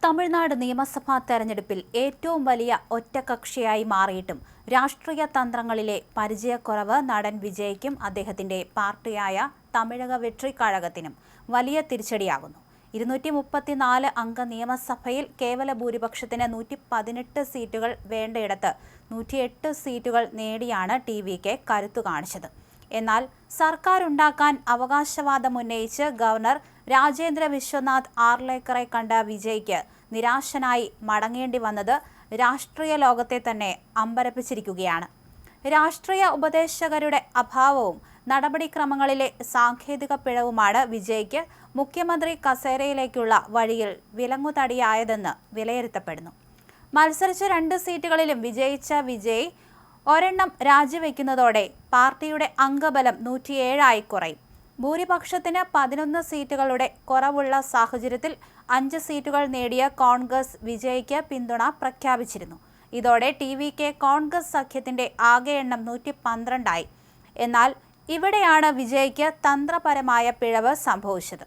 തമിഴ്നാട് നിയമസഭാ തെരഞ്ഞെടുപ്പിൽ ഏറ്റവും വലിയ ഒറ്റകക്ഷിയായി മാറിയിട്ടും രാഷ്ട്രീയ തന്ത്രങ്ങളിലെ പരിചയക്കുറവ് നടൻ വിജയ്ക്കും അദ്ദേഹത്തിന്റെ പാർട്ടിയായ തമിഴക വെട്രി കഴകത്തിനും വലിയ തിരിച്ചടിയാകുന്നു. 234 അംഗ നിയമസഭയിൽ കേവല ഭൂരിപക്ഷത്തിന് 118 സീറ്റുകൾ വേണ്ടയിടത്ത് 108 സീറ്റുകൾ നേടിയാണ് ടി.വി.കെ കരുത്തു കാണിച്ചത്. എന്നാൽ സർക്കാരുണ്ടാക്കാൻ അവകാശവാദമുന്നയിച്ച് ഗവർണർ രാജേന്ദ്ര വിശ്വനാഥ് ആർലേക്കറെ കണ്ട വിജയ്ക്ക് നിരാശനായി മടങ്ങേണ്ടി വന്നത് രാഷ്ട്രീയ ലോകത്തെ തന്നെ അമ്പരപ്പിച്ചിരിക്കുകയാണ്. രാഷ്ട്രീയ ഉപദേശകരുടെ അഭാവവും നടപടിക്രമങ്ങളിലെ സാങ്കേതിക പിഴവുമാണ് വിജയ്ക്ക് മുഖ്യമന്ത്രി കസേരയിലേക്കുള്ള വഴിയിൽ വിലങ്ങുതടിയായതെന്ന് വിലയിരുത്തപ്പെടുന്നു. മത്സരിച്ച 2 സീറ്റുകളിലും വിജയിച്ച വിജയ് ഒരെണ്ണം രാജിവെക്കുന്നതോടെ പാർട്ടിയുടെ അംഗബലം 107 കുറയും. ഭൂരിപക്ഷത്തിന് 11 സീറ്റുകളുടെ കുറവുള്ള സാഹചര്യത്തിൽ 5 സീറ്റുകൾ നേടിയ കോൺഗ്രസ് വിജയ്ക്ക് പിന്തുണ പ്രഖ്യാപിച്ചിരുന്നു. ഇതോടെ ടി.വി.കെ കോൺഗ്രസ് സഖ്യത്തിന്റെ ആകെ എണ്ണം 112 എന്നാൽ ഇവിടെയാണ് വിജയ്ക്ക് തന്ത്രപരമായ പിഴവ് സംഭവിച്ചത്.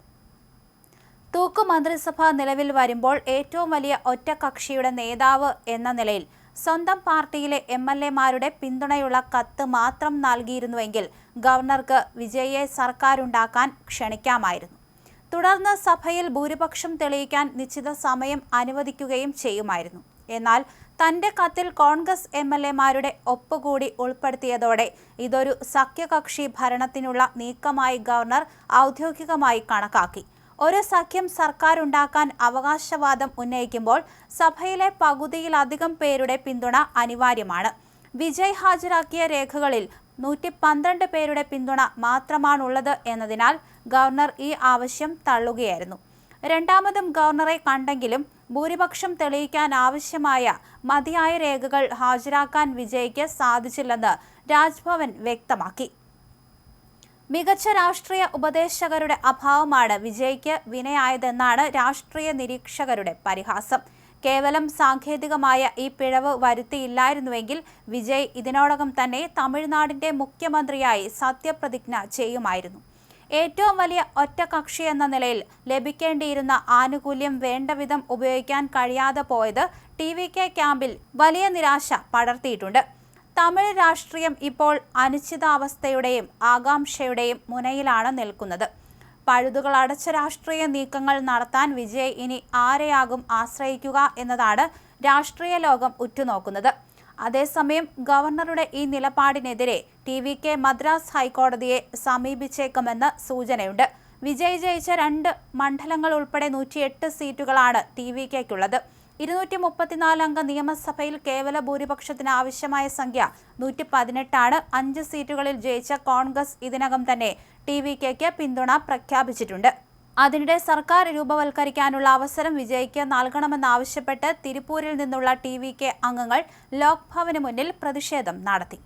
തൂക്കു മന്ത്രിസഭ നിലവിൽ വരുമ്പോൾ ഏറ്റവും വലിയ ഒറ്റകക്ഷിയുടെ നേതാവ് എന്ന നിലയിൽ സ്വന്തം പാർട്ടിയിലെ എം.എൽ.എമാരുടെ പിന്തുണയുള്ള കത്ത് മാത്രം നൽകിയിരുന്നുവെങ്കിൽ ഗവർണർക്ക് വിജയിയെ സർക്കാരുണ്ടാക്കാൻ ക്ഷണിക്കാമായിരുന്നു. തുടർന്ന് സഭയിൽ ഭൂരിപക്ഷം തെളിയിക്കാൻ നിശ്ചിത സമയം അനുവദിക്കുകയും ചെയ്യുമായിരുന്നു. എന്നാൽ തന്റെ കത്തിൽ കോൺഗ്രസ് എം.എൽ.എമാരുടെ ഒപ്പുകൂടി ഉൾപ്പെടുത്തിയതോടെ ഇതൊരു സഖ്യകക്ഷി ഭരണത്തിനുള്ള നീക്കമായി ഗവർണർ ഔദ്യോഗികമായി കണക്കാക്കി. ഒരു സഖ്യം സർക്കാരുണ്ടാക്കാൻ അവകാശവാദം ഉന്നയിക്കുമ്പോൾ സഭയിലെ പകുതിയിലധികം പേരുടെ പിന്തുണ അനിവാര്യമാണ്. വിജയ് ഹാജരാക്കിയ രേഖകളിൽ 112 പേരുടെ പിന്തുണ മാത്രമാണുള്ളത് എന്നതിനാൽ ഗവർണർ ഈ ആവശ്യം തള്ളുകയായിരുന്നു. രണ്ടാമതും ഗവർണറെ കണ്ടെങ്കിലും ഭൂരിപക്ഷം തെളിയിക്കാൻ ആവശ്യമായ മതിയായ രേഖകൾ ഹാജരാക്കാൻ വിജയ്ക്ക് സാധിച്ചില്ലെന്ന് രാജ്ഭവൻ വ്യക്തമാക്കി. മികച്ച രാഷ്ട്രീയ ഉപദേശകരുടെ അഭാവമാണ് വിജയ്ക്ക് വിനയായതെന്നാണ് രാഷ്ട്രീയ നിരീക്ഷകരുടെ പരിഹാസം. കേവലം സാങ്കേതികമായ ഈ പിഴവ് വരുത്തിയില്ലായിരുന്നുവെങ്കിൽ വിജയ് ഇതിനോടകം തന്നെ തമിഴ്നാടിന്റെ മുഖ്യമന്ത്രിയായി സത്യപ്രതിജ്ഞ ചെയ്യുമായിരുന്നു. ഏറ്റവും വലിയ ഒറ്റകക്ഷി എന്ന നിലയിൽ ലഭിക്കേണ്ടിയിരുന്ന ആനുകൂല്യം വേണ്ടവിധം ഉപയോഗിക്കാൻ കഴിയാതെ പോയത് ടി.വി.കെ ക്യാമ്പിൽ വലിയ നിരാശ പടർത്തിയിട്ടുണ്ട്. തമിഴ് രാഷ്ട്രീയം ഇപ്പോൾ അനിശ്ചിതാവസ്ഥയുടെയും ആകാംക്ഷയുടെയും മുനയിലാണ് നിൽക്കുന്നത്. പഴുതുകൾ അടച്ച രാഷ്ട്രീയ നീക്കങ്ങൾ നടത്താൻ വിജയ് ഇനി ആരെയാകും ആശ്രയിക്കുക എന്നതാണ് രാഷ്ട്രീയ ലോകം ഉറ്റുനോക്കുന്നത്. അതേസമയം ഗവർണറുടെ ഈ നിലപാടിനെതിരെ ടി.വി.കെ മദ്രാസ് ഹൈക്കോടതിയെ സമീപിച്ചേക്കുമെന്ന് സൂചനയുണ്ട്. വിജയ് ജയിച്ച 2 മണ്ഡലങ്ങൾ ഉൾപ്പെടെ 108 സീറ്റുകളാണ് ടി.വി.കെക്കുള്ളത്. 234 അംഗ നിയമസഭയിൽ കേവല ഭൂരിപക്ഷത്തിന് ആവശ്യമായ സംഖ്യ 118 5 സീറ്റുകളിൽ ജയിച്ച കോൺഗ്രസ് ഇതിനകം തന്നെ ടി.വി.കെക്ക് പിന്തുണ പ്രഖ്യാപിച്ചിട്ടുണ്ട്. അതിനിടെ സർക്കാർ രൂപവൽക്കരിക്കാനുള്ള അവസരം വിജയ്ക്ക് നൽകണമെന്നാവശ്യപ്പെട്ട് തിരുപ്പൂരിൽ നിന്നുള്ള ടി.വി.കെ അംഗങ്ങൾ ലോക്ഭവന് മുന്നിൽ പ്രതിഷേധം നടത്തി.